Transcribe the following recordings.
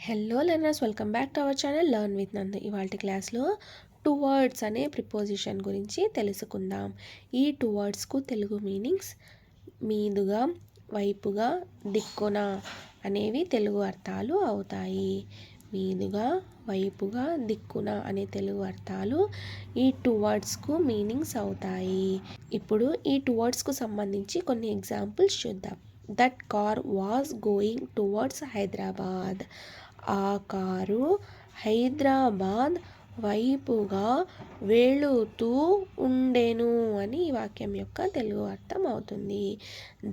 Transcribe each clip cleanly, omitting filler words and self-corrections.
Hello learners, welcome back to our channel learn with నందు. ఇవాళ క్లాస్లో టువర్డ్స్ అనే ప్రిపోజిషన్ గురించి తెలుసుకుందాం. ఈ టువర్డ్స్కు తెలుగు మీనింగ్స్ మీదుగా, వైపుగా, దిక్కున అనేవి తెలుగు అర్థాలు అవుతాయి. మీదుగా, వైపుగా, దిక్కున అనే తెలుగు అర్థాలు ఈ టువర్డ్స్కు మీనింగ్స్ అవుతాయి. ఇప్పుడు ఈ టువర్డ్స్కు సంబంధించి కొన్ని ఎగ్జాంపుల్స్ చూద్దాం. That car was going towards Hyderabad. ఆ కారు హైదరాబాద్ వైపుగా వెళుతూ ఉండెను అని ఈ వాక్యం యొక్క తెలుగు అర్థం అవుతుంది.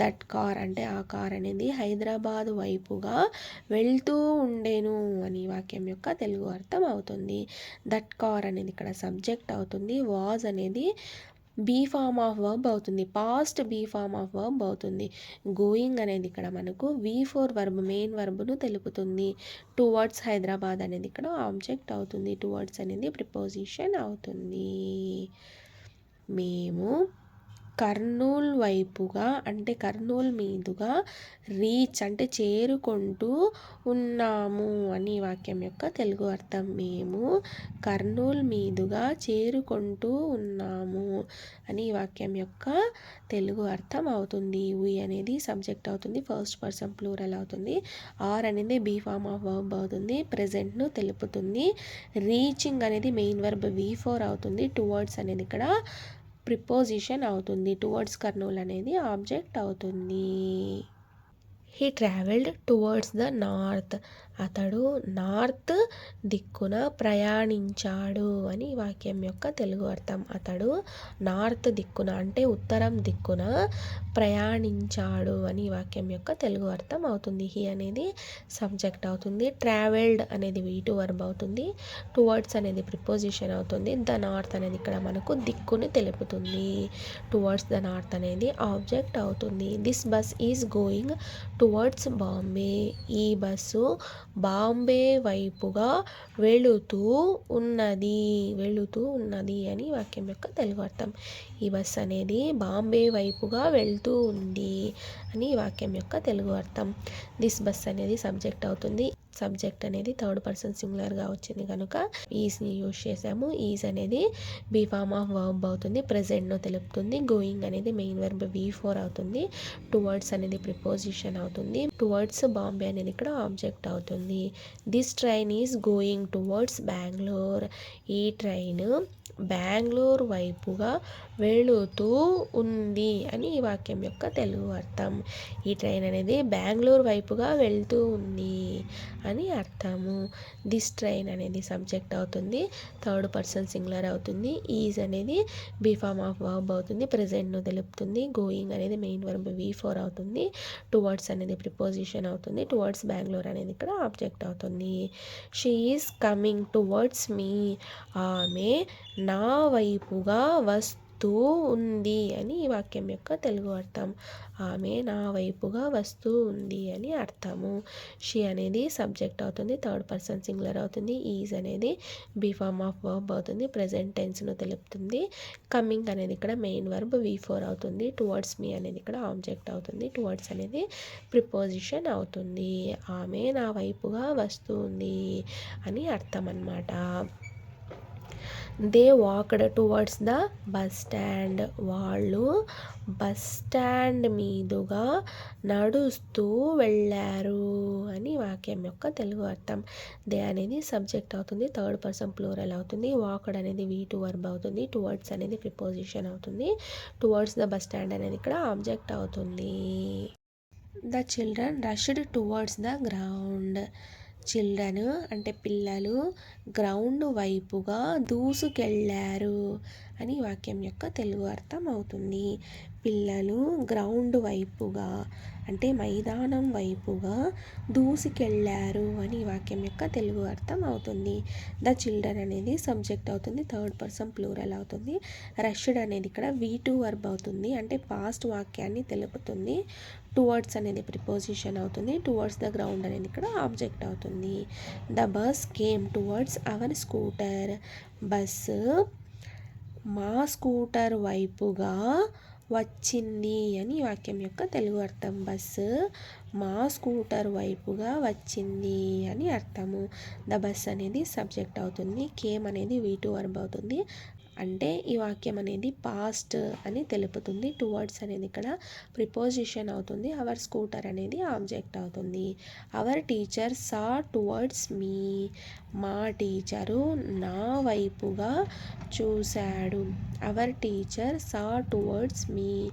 దట్ కార్ అంటే ఆ కార్ అనేది హైదరాబాద్ వైపుగా వెళ్తూ ఉండెను అని వాక్యం యొక్క తెలుగు అర్థం అవుతుంది. దట్ కార్ అనేది ఇక్కడ సబ్జెక్ట్ అవుతుంది. వాజ్ అనేది బీ ఫార్మ్ ఆఫ్ వర్బ్ అవుతుంది. Past be form of verb అవుతుంది. గోయింగ్ అనేది ఇక్కడ మనకు V4 వర్బ్, మెయిన్ వర్బ్ను తెలుపుతుంది. టువర్డ్స్ హైదరాబాద్ అనేది ఇక్కడ ఆబ్జెక్ట్ అవుతుంది. టువర్డ్స్ అనేది ప్రిపోజిషన్ అవుతుంది. మేము కర్నూలు వైపుగా అంటే కర్నూలు మీదుగా రీచ్ అంటే చేరుకుంటూ ఉన్నాము అని వాక్యం యొక్క తెలుగు అర్థం. మేము కర్నూలు మీదుగా చేరుకుంటూ ఉన్నాము అని వాక్యం యొక్క తెలుగు అర్థం అవుతుంది. వి అనేది సబ్జెక్ట్ అవుతుంది. ఫస్ట్ పర్సన్ ప్లూరల్ అవుతుంది. ఆర్ అనేది బీ ఫార్మ్ ఆఫ్ వర్బ్ అవుతుంది. ప్రెజెంట్ను తెలుపుతుంది. రీచింగ్ అనేది మెయిన్ వర్బ్ V4 అవుతుంది. టువర్డ్స్ అనేది ఇక్కడ ప్రిపోజిషన్ అవుతుంది. టువర్డ్స్ కర్నూలు అనేది ఆబ్జెక్ట్ అవుతుంది. He travelled towards the north. అతడు నార్త్ దిక్కున ప్రయాణించాడు అని వాక్యం యొక్క తెలుగు అర్థం. అతడు నార్త్ దిక్కున అంటే ఉత్తరం దిక్కున ప్రయాణించాడు అని వాక్యం యొక్క తెలుగు అర్థం అవుతుంది. హీ అనేది సబ్జెక్ట్ అవుతుంది. ట్రావెల్డ్ అనేది V2 వర్బ్ అవుతుంది. టువర్డ్స్ అనేది ప్రిపోజిషన్ అవుతుంది. ద నార్త్ అనేది ఇక్కడ మనకు దిక్కుని తెలుపుతుంది. టువర్డ్స్ ద నార్త్ అనేది ఆబ్జెక్ట్ అవుతుంది. This bus is going towards Bombay. ఈ బస్సు బాంబే వైపుగా వెళుతూ ఉన్నది అని వాక్యం యొక్క తెలుగు అర్థం. ఈ బస్సు అనేది బాంబే వైపుగా వెళ్తూ ఉంది అని వాక్యం యొక్క తెలుగు అర్థం. దిస్ బస్ అనేది సబ్జెక్ట్ అవుతుంది. సబ్జెక్ట్ అనేది థర్డ్ పర్సన్ సింగులర్గా వచ్చింది కనుక ఈస్ని యూజ్ చేసాము. ఈజ్ అనేది బీ ఫార్మ్ ఆఫ్ వర్బ్ అవుతుంది. ప్రెజెంట్ను తెలుపుతుంది. గోయింగ్ అనేది మెయిన్ వర్బ్ V4 అవుతుంది. టువర్డ్స్ అనేది ప్రిపోజిషన్ అవుతుంది. టువర్డ్స్ బాంబే అనేది ఇక్కడ ఆబ్జెక్ట్ అవుతుంది. This train is going towards Bengaluru. ఈ ట్రైన్ బెంగళూరు వైపుగా వెళుతూ ఉంది అని ఈ వాక్యం యొక్క తెలుగు అర్థం. ఈ ట్రైన్ అనేది బెంగళూరు వైపుగా వెళ్తూ ఉంది అని అర్థము. దిస్ ట్రైన్ అనేది సబ్జెక్ట్ అవుతుంది. థర్డ్ పర్సన్ సింగులర్ అవుతుంది. ఈజ్ అనేది బీ ఫార్మ్ ఆఫ్ వర్బ్ అవుతుంది. ప్రెజెంట్ను తెలుపుతుంది. గోయింగ్ అనేది మెయిన్ వర్బ్ V4 అవుతుంది. టువర్డ్స్ అనేది ప్రిపోజిషన్ అవుతుంది. టువర్డ్స్ బెంగళూరు అనేది ఇక్కడ ఆబ్జెక్ట్ అవుతుంది. She is coming towards me. ఆమె నా వైపుగా వస్తూ ఉంది అని ఈ వాక్యం యొక్క తెలుగు అర్థం. ఆమె నా వైపుగా వస్తూ ఉంది అని అర్థము. షీ అనేది సబ్జెక్ట్ అవుతుంది. థర్డ్ పర్సన్ సింగులర్ అవుతుంది. ఈజ్ అనేది బీ ఫార్మ్ ఆఫ్ వర్బ్ అవుతుంది. ప్రెజెంట్ టెన్స్ను తెలుపుతుంది. కమింగ్ అనేది ఇక్కడ మెయిన్ వర్బ్ V4 అవుతుంది. టువర్డ్స్ మీ అనేది ఇక్కడ ఆబ్జెక్ట్ అవుతుంది. టువర్డ్స్ అనేది ప్రిపోజిషన్ అవుతుంది. ఆమె నా వైపుగా వస్తుంది అని అర్థం అన్నమాట. They walked towards the bus stand. వాళ్ళు బస్ స్టాండ్ మీదుగా నడుస్తూ వెళ్ళారు అని వాక్యం యొక్క తెలుగు అర్థం. దే అనేది సబ్జెక్ట్ అవుతుంది. థర్డ్ పర్సన్ ప్లూరల్ అవుతుంది. వాక్డ్ అనేది V2 వర్బ్ అవుతుంది. టువర్డ్స్ అనేది ప్రిపోజిషన్ అవుతుంది. టువర్డ్స్ ద బస్ స్టాండ్ అనేది ఇక్కడ ఆబ్జెక్ట్ అవుతుంది. The children rushed towards the ground. Children అంటే పిల్లలు గ్రౌండ్ వైపుగా దూసుకెళ్ళారు అని వాక్యం యొక్క తెలుగు అర్థం అవుతుంది. పిల్లలు గ్రౌండ్ వైపుగా అంటే మైదానం వైపుగా దూసుకెళ్ళారు అని వాక్యం యొక్క తెలుగు అర్థం అవుతుంది. ద చిల్డ్రన్ అనేది సబ్జెక్ట్ అవుతుంది. థర్డ్ పర్సన్ ప్లూరల్ అవుతుంది. రష్డ్ అనేది ఇక్కడ V2 వర్బ్ అవుతుంది. అంటే పాస్ట్ వాక్యాన్ని తెలుపుతుంది. టువర్డ్స్ అనేది ప్రిపోజిషన్ అవుతుంది. టువర్డ్స్ ద గ్రౌండ్ అనేది ఇక్కడ ఆబ్జెక్ట్ అవుతుంది. The bus came towards our scooter. Bus మా స్కూటర్ వైపుగా వచ్చింది అని ఈ వాక్యం యొక్క తెలుగు అర్థం. బస్సు మా స్కూటర్ వైపుగా వచ్చింది అని అర్థము. ద బస్ అనేది సబ్జెక్ట్ అవుతుంది. కేమ్ అనేది V2 వర్బ్ అవుతుంది. అంటే ఈ వాక్యం అనేది పాస్ట్ అని తెలుపుతుంది. టువర్డ్స్ అనేది ఇక్కడ ప్రిపోజిషన్ అవుతుంది. అవర్ స్కూటర్ అనేది ఆబ్జెక్ట్ అవుతుంది. అవర్ టీచర్ సా టువర్డ్స్ మీ. మా టీచరు నా వైపుగా చూశాడు. అవర్ టీచర్ సా టువర్డ్స్ మీ.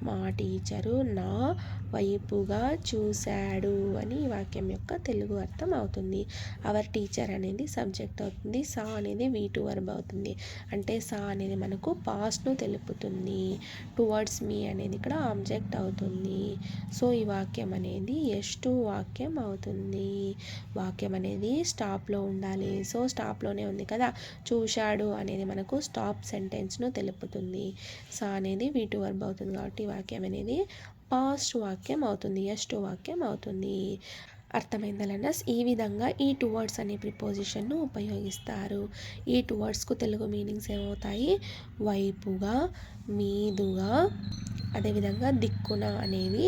మా టీచరు నా వైపుగా చూశాడు అని ఈ వాక్యం యొక్క తెలుగు అర్థం అవుతుంది. అవర్ టీచర్ అనేది సబ్జెక్ట్ అవుతుంది. సా అనేది V2 వర్బ్ అవుతుంది. అంటే సా అనేది మనకు పాస్ట్ను తెలుపుతుంది. టువర్డ్స్ మీ అనేది ఇక్కడ ఆబ్జెక్ట్ అవుతుంది. సో ఈ వాక్యం అనేది S2 వాక్యం అవుతుంది. వాక్యం అనేది స్టాప్లో ఉండాలి. సో స్టాప్లోనే ఉంది కదా. చూశాడు అనేది మనకు స్టాప్ సెంటెన్స్ను తెలుపుతుంది. సా అనేది V2 వర్బ్ అవుతుంది కాబట్టి వాక్యం అనేది పాస్ట్ వాక్యం అవుతుంది. S2 వాక్యం అవుతుంది. అర్థమైందా లెర్నర్స్? ఈ విధంగా ఈ టువర్డ్స్ అనే ప్రిపోజిషన్ను ఉపయోగిస్తారు. ఈ టువర్డ్స్కు తెలుగు మీనింగ్స్ ఏమవుతాయి? వైపుగా, మీదుగా, అదేవిధంగా దిక్కున అనేవి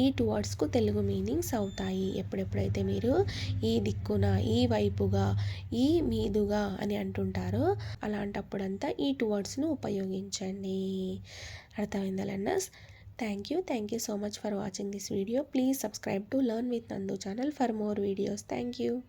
ఈ టువర్డ్స్కు తెలుగు మీనింగ్స్ అవుతాయి. ఎప్పుడెప్పుడైతే మీరు ఈ దిక్కున, ఈ వైపుగా, ఈ మీదుగా అని అంటుంటారో అలాంటప్పుడంతా ఈ టువర్డ్స్ను ఉపయోగించండి. అర్థమైందా learners? Thank you so much for watching this video. Please subscribe to Learn with Nandu channel for more videos. Thank you.